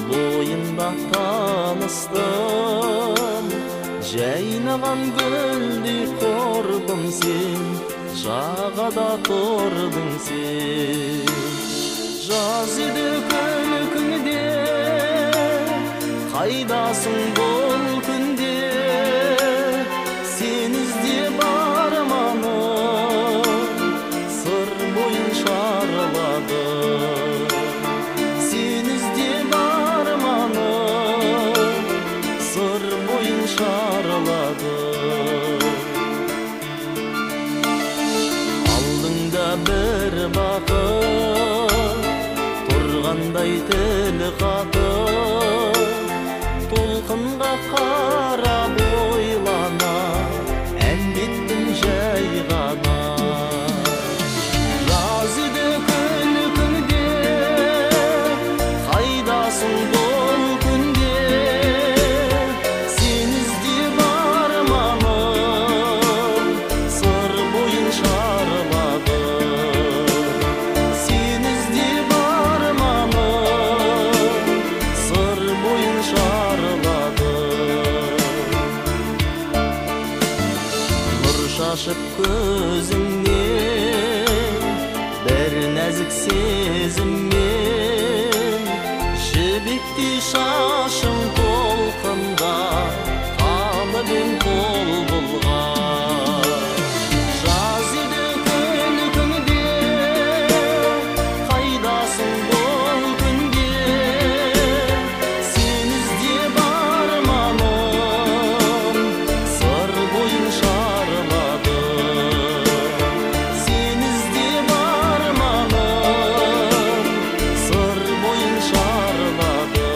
boyunda tanыстым. Жайнаған гүлдей қордың сен, жағада тұрдың сен. Жаз еді күні қайдасың бұл күнде, сен іздеп арманым сыр бойын шарлады. Сен іздеп арманым сыр бойын шарлады. Алдыңда бір бақыт тұрғандай тіл қатып, толқынға қарап ойлана әндеттім жай ғана. Жаз еді күні қайдасың бұл күнде, сен іздеп арманым сыр бойын шарлады. Сен іздеп арманым сыр бойын шарлады. Нұр шашып көзіңнен бір нәзік сезіммен, жібектей шашың толқында қалып ең қол бұлғар. Жаз еді күні қайдасың бұл күнде, сен іздеп арманым сыр бойын шарлады. Сен іздеп арманым сыр бойын шарлады.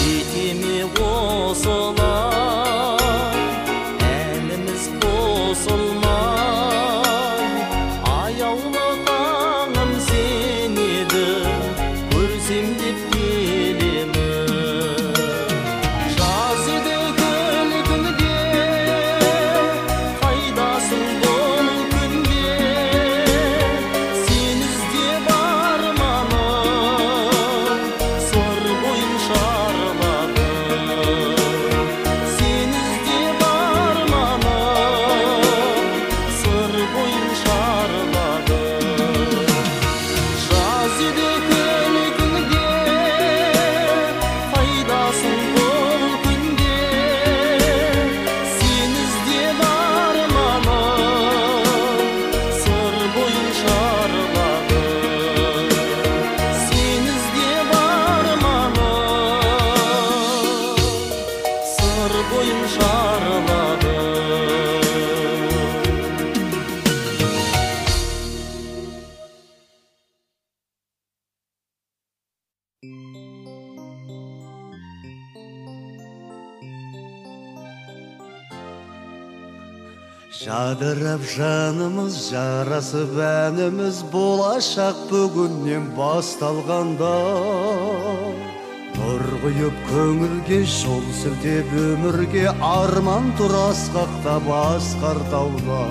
Етеме қосылар, әніміз қосылмай, аяулы таңым сен едің, көрсем деп келемін. Жаз еді күні қайдасың бұл күнде, сен іздеп арманым сыр бойын шарлады. Сен іздеп арманым сыр бойын шарлады. Жаз еді күні қайдасың бұл күнде, сен іздеп арманым сыр бойын шарлады. Сен іздеп арманым сыр бойын шарлады. Жадырап жанымыз, жарасып әніміз, болашақ бүгіннен басталғанда. Нұр құйып көңілге, жол сілтеп өмірге, арман тұр асқақтап асқар тауда.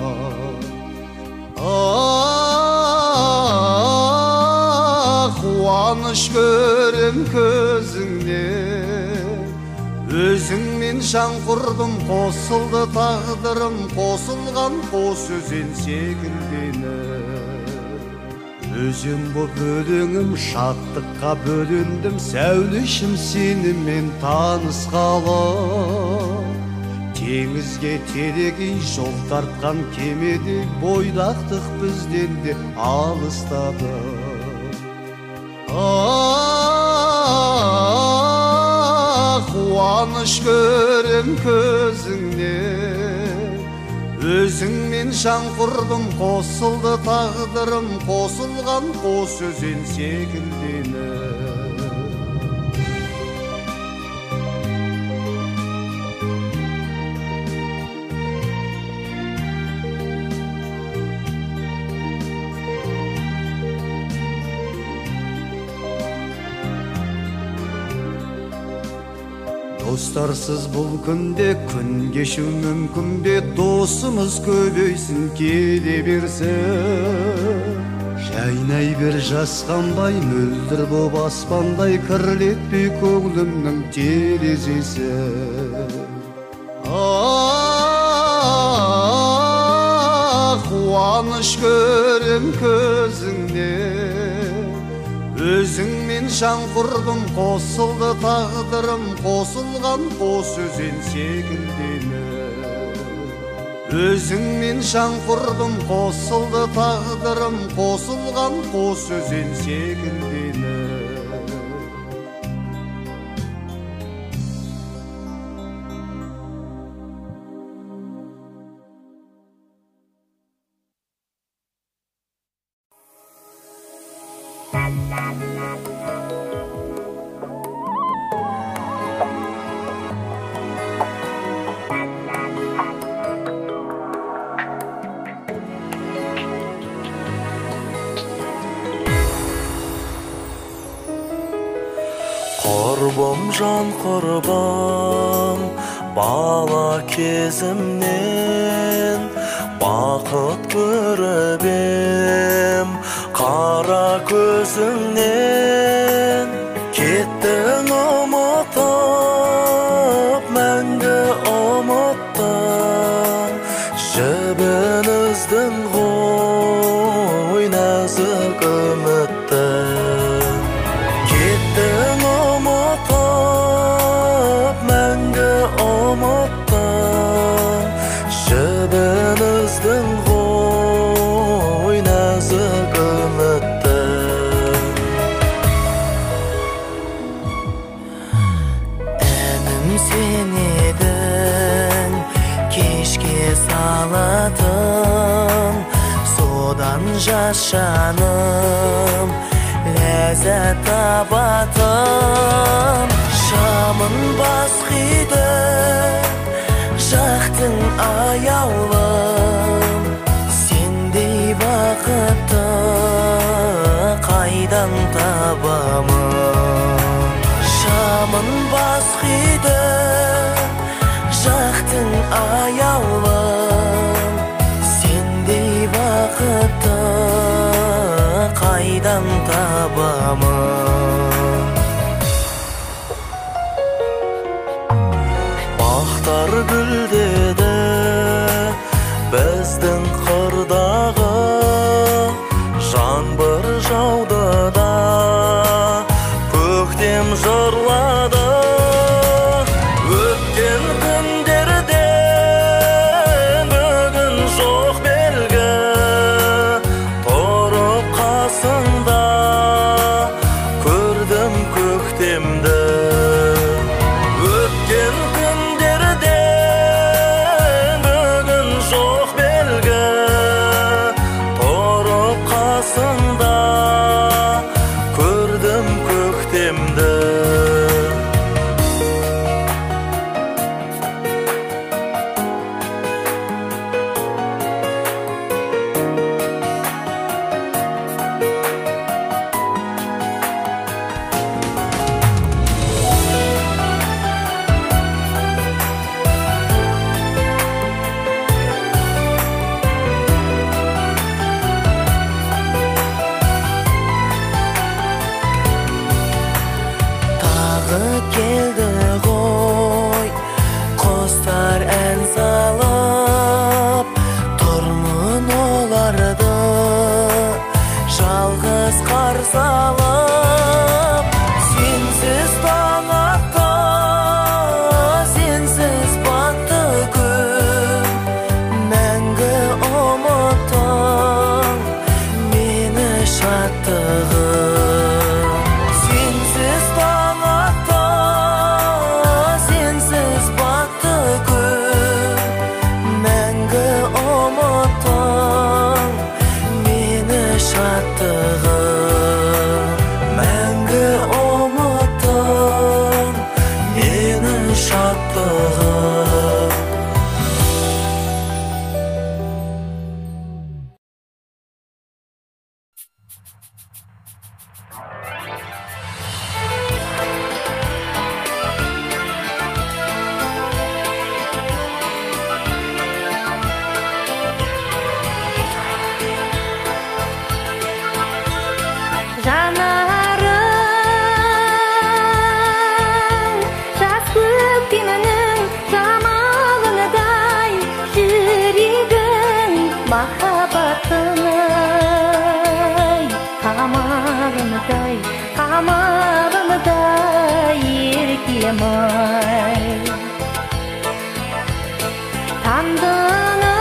Қуаныш көрем көзіңнен, өзіңмен жан құрдым, қосылды тағдырым, қосылған қос өзен секілденіп. Өзен боп өлеңім, шаттыққа бөлендім, сәулешім сенімен танысқалы. Теңізге терегей жол тартқан кемедей, бойдақтық бізден де алыстады. Қуаныш көрем көзіңнен, өзіңмен жан құрдым, қосылды тағдырым, қосылған қос өзен секілденіп. Dostarsız бұл күнде күн кешу мүмкін бе? Досымыз көбейсін кете берсін. Жайнай бер жасқанбай, мөлдір боп аспандай, кірлетпей көңлімнің терезесі. Қуаныш көрем көзіңде, өзіңмен жан құрдым, қосылды тағдырым, қосылған қос өзен секілдені. Өзіңмен жан құрдым, қосылды тағдырым, қосылған қос өзен секілдені. Құрбым, жан құрбым, бала кезімнен бақыт көріп ем, қара көзіңнен. Кеттің ұмытып, мәңгі ұмыттың, жібін үздің ғой нәзік үмітті. Кеттің ұмытып, мәңгі ұмыттың, жібін үздің ғой нәзік үмітті. Әнім сен едің, кешке салатын, содан жас жаным ләззат табатын. Шамын басқиды, жақтың аяулым, сендей бақытты қайдан табамын. Шамын басқиды, жақтың аяулым, сендей бақытты қайдан табамын. Бақтар гүлдеді біздің қырдағы, жаңбыр жауды да көктем жырлады. Өткен күндерден бүгін жоқ белгі, тұрып қасында көрдім көктемді. Өткен күндерден бүгін жоқ белгі, тұрып қасында көрдім көктемді. Келді ғой құстар ән салып, тұрмын оларды жалғыз қарсы алып. Сенсіз таң атты, сенсіз батты күн, мәңгі ұмыттың мені шаттығым. Сенсіз таң атты, самабымда еркем-ай. Тандының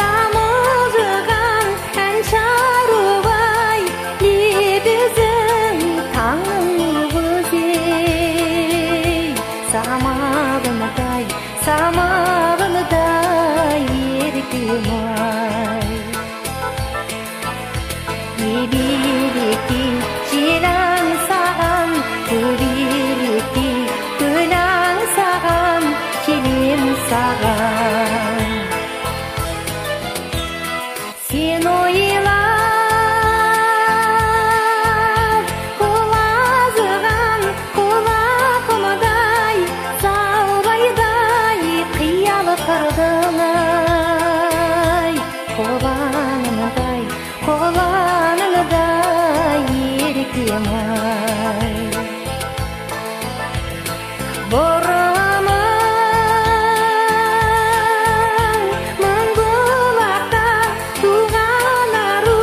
тамылжыған ән шарубай, лебізің таңның өзей. Самабымдай, самабымдай еркем-ай. Ебелектей желаң саған, көбелектей көләң саған, келем саған. Сен ойлап құлазыған құлақымдай, саулайдай қиялы қырдың-ай. Қоланымдай, қоланымдай еркем-ай. Бұрымың мың бұлақта туған ару,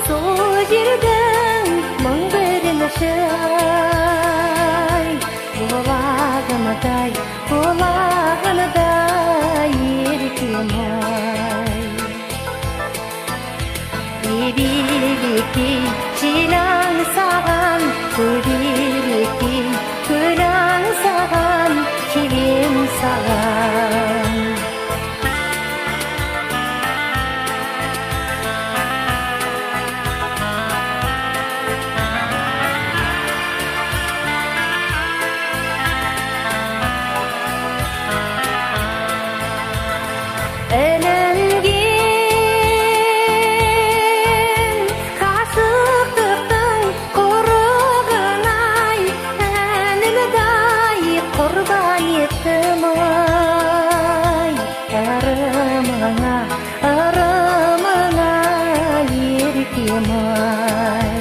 сол жердің мың бірінші-ай. Құлағымдай, құлағымдай еркем-ай. Ебелектей желаң саған, көбелектей көләң саған, келем саған. Ілінген қашықтықтың құрығын-ай, әнімдай құрбан еттім-ай. Ырымыңа, ырымыңа еркем-ай.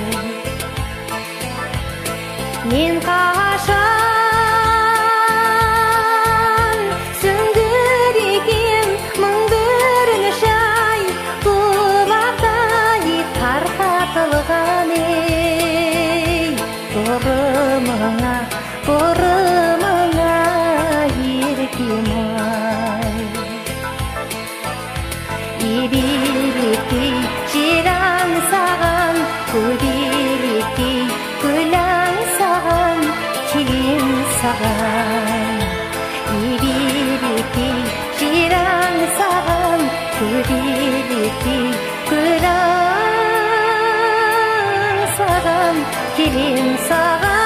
Мен қашан сүңгір екем мың бірінші-ай, бұлақтай тарқатылған ей. Бұрымыңа, бұрымыңа еркем-ай. Ебелектей желаң саған, көбелектей көләң саған, келем саған. Ебелектей желаң саған, көбелектей көләң саған, келем саған.